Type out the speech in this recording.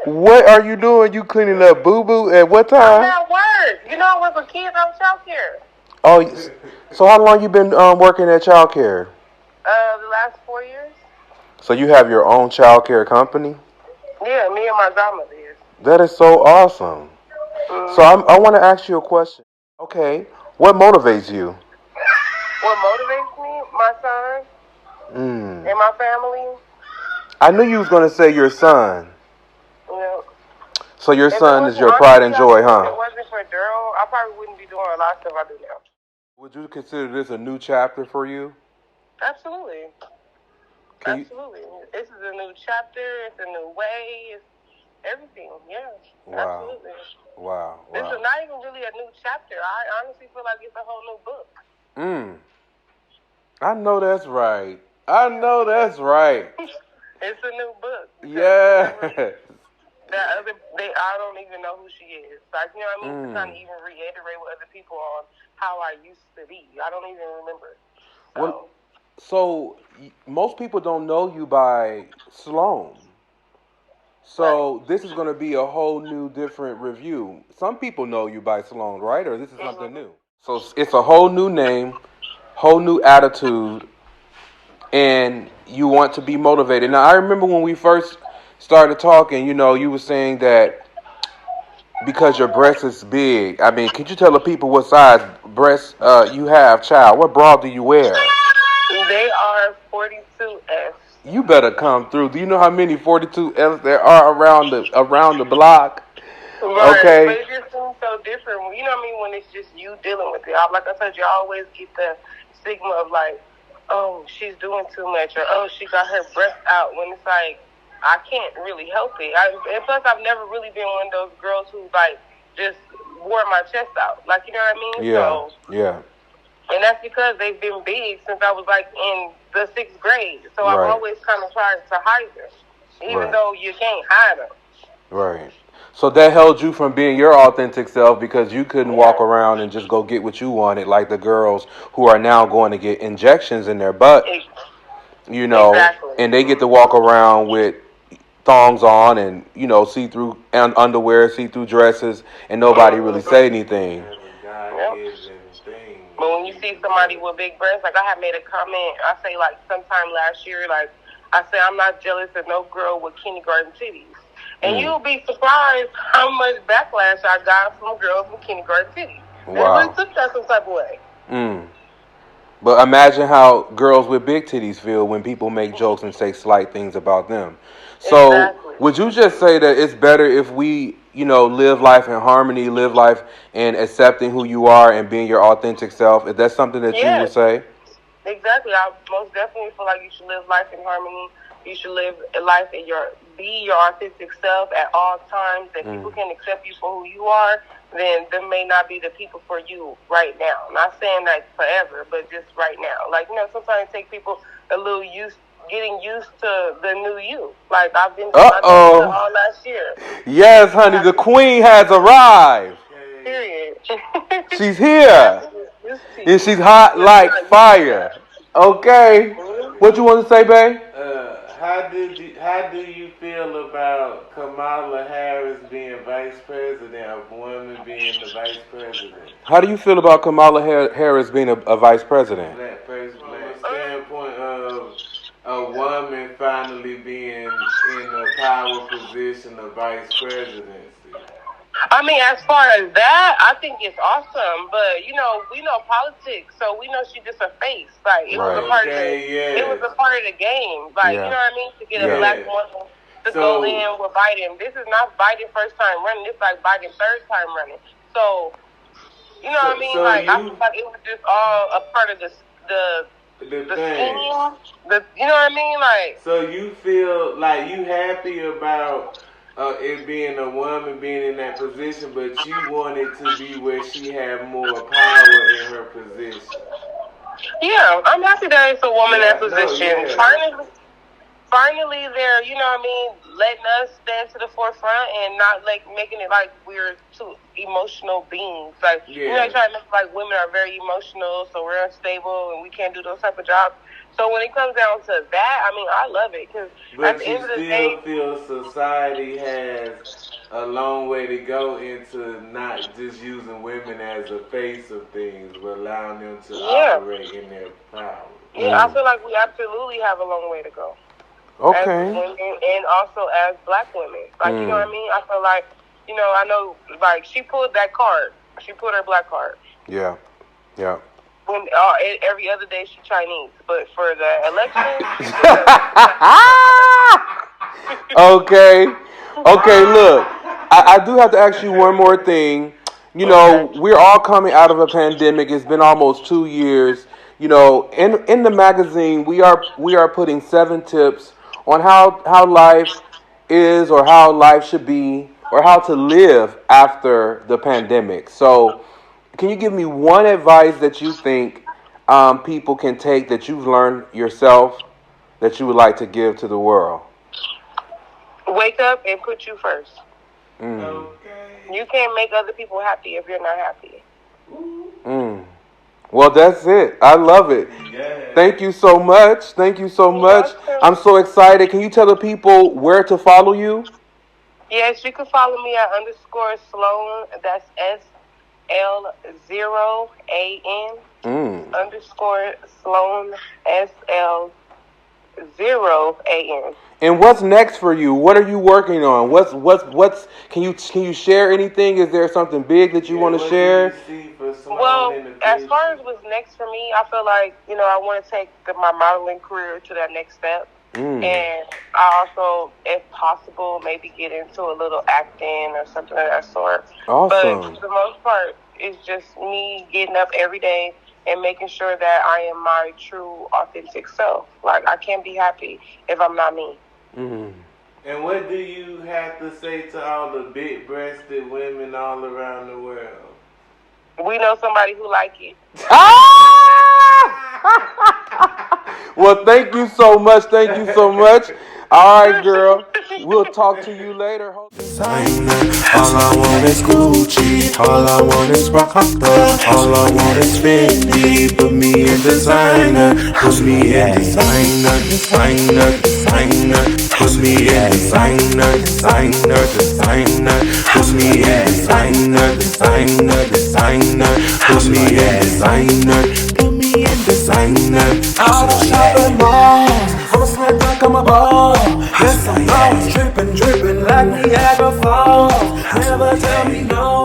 What are you doing? You cleaning up boo-boo at what I'm time? at work. You know, I work with kids on childcare. Oh, so how long you been working at childcare? The last 4 years. So you have your own childcare company? Yeah, me and my godmother is. That is so awesome. So Mm-hmm. I want to ask you a question. Okay, what motivates you? What motivates me? My son Mm. and my family. I knew you was gonna say your son. You know, So your if it son is wasn't your pride honestly, and I joy, think if huh? it wasn't for Daryl, I probably wouldn't be doing a lot of stuff I do now. Would you consider this a new chapter for you? Absolutely. Can you? Absolutely. This is a new chapter. It's a new way. It's everything. Yeah. Wow, Absolutely. wow, This wow. is not even really a new chapter. I honestly feel like it's a whole new book. Mm. I know that's right. I know that's right. It's a new book. Yeah. I don't even know who she is. Like, you know what I mean? To kind of even reiterate with other people on how I used to be. I don't even remember. So. Well, so most people don't know you by Sloan. So Right. this is going to be a whole new, different review. Some people know you by Sloan, right? Or this is something new. So it's a whole new name, whole new attitude, and you want to be motivated. Now, I remember when we first started talking, you were saying that because your breast is big. I mean, could you tell the people what size breast you have, child? What bra do you wear? They are 42F. You better come through. Do you know how many 42Fs there are around the block? Right, but Okay. it just seems so different. You know what I mean? When it's just you dealing with it. Like I said, you always get the stigma of like, oh, she's doing too much, or oh, she got her breast out. When it's like, I can't really help it. And plus, I've never really been one of those girls who like just wore my chest out. Like, you know what I mean? Yeah. So, Yeah. and that's because they've been big since I was like in the 6th grade. So I've Right. always kind of tried to hide them, even Right. though you can't hide them. Right. So that held you from being your authentic self because you couldn't walk around and just go get what you wanted, like the girls who are now going to get injections in their butt, Exactly. and they get to walk around with thongs on and see-through underwear, see-through dresses, and nobody really say anything. Yep. But when you see somebody with big breasts, like I had made a comment, I say like sometime last year, like I say I'm not jealous of no girl with kindergarten titties. And you'll be surprised how much backlash I got from girls with kindergarten titties. They really took that some type of way. But imagine how girls with big titties feel when people make jokes and say slight things about them. So Exactly. would you just say that it's better if we, live life in harmony, live life in accepting who you are and being your authentic self? Is that something that you would say? Exactly. I most definitely feel like you should live life in harmony. You should live life in be your authentic self at all times. That people can accept you for who you are, then them may not be the people for you right now. I'm not saying that forever, but just right now. Like, sometimes it takes people a little getting used to the new you. Like I've been doing all last year. Yes, honey, the queen has arrived. Period. She's here. And she's hot like fire. Okay. What you want to say, babe? How do you feel about Kamala Harris being vice president, a woman being the vice president? How do you feel about Kamala Harris being a vice president? From a standpoint of a woman finally being in a power position of vice presidency. I mean, as far as that, I think it's awesome. But we know politics, so we know she's just a face. Like it was a part of it was a part of the game. Like you know what I mean? To get a black woman to go in with Biden. This is not Biden's first time running. This is like Biden's third time running. So you know what I mean? Like I feel like it was just all a part of the scheme. You know what I mean? Like so you feel like you happy about it being a woman being in that position, but you want it to be where she have more power in her position. Yeah, I'm happy that it's a woman in that position. finally they're, you know what I mean, letting us stand to the forefront and not like making it like we're two emotional beings. Like, you know, they try to make like women are very emotional, so we're unstable and we can't do those type of jobs. So when it comes down to that, I mean, I love it because at the end of the day, feel society has a long way to go into not just using women as a face of things, but allowing them to operate in their power. Yeah, I feel like we absolutely have a long way to go. Okay. And also as black women. Like, you know what I mean? I feel like, you know, I know, like, she pulled that card. She pulled her black card. Yeah. Yeah. When every other day she Chinese. But for the election... Okay. Okay, look. I do have to ask you one more thing. You know, we're all coming out of a pandemic. It's been almost 2 years. You know, in the magazine, we are putting 7 tips on how life is, or how life should be, or how to live after the pandemic. So, can you give me one advice that you think people can take that you've learned yourself that you would like to give to the world? Wake up and put you first. Okay. You can't make other people happy if you're not happy. Well, that's it. I love it. Yeah. Thank you so much. Thank you so much. I'm so excited. Can you tell the people where to follow you? Yes, you can follow me at _Sloan. That's SL0AN. _Sloan SL0AN. And what's next for you? What are you working on? What's can you share anything? Is there something big that you want to share? Well, as far as what's next for me, I feel like, you know, I want to take my modeling career to that next step. And I also, if possible, maybe get into a little acting or something of that sort. Awesome. But for the most part, it's just me getting up every day and making sure that I am my true, authentic self. Like, I can't be happy if I'm not me. And what do you have to say to all the big-breasted women all around the world? We know somebody who like it. Well, thank you so much. Thank you so much. All right, girl. We'll talk to you later. Designer. All I want is Gucci. All I want is Prada. All I want is Fendi. Put me in designer. Put me in designer. Designer. Designer. Put me in designer. Designer. Designer. Put me in designer. Designer. Designer. Put me in designer. Put me in designer. Out of shopping malls. I'm a sweat like I'm a ball. Yes, I am. Dripping like Niagara Falls. Never tell me no.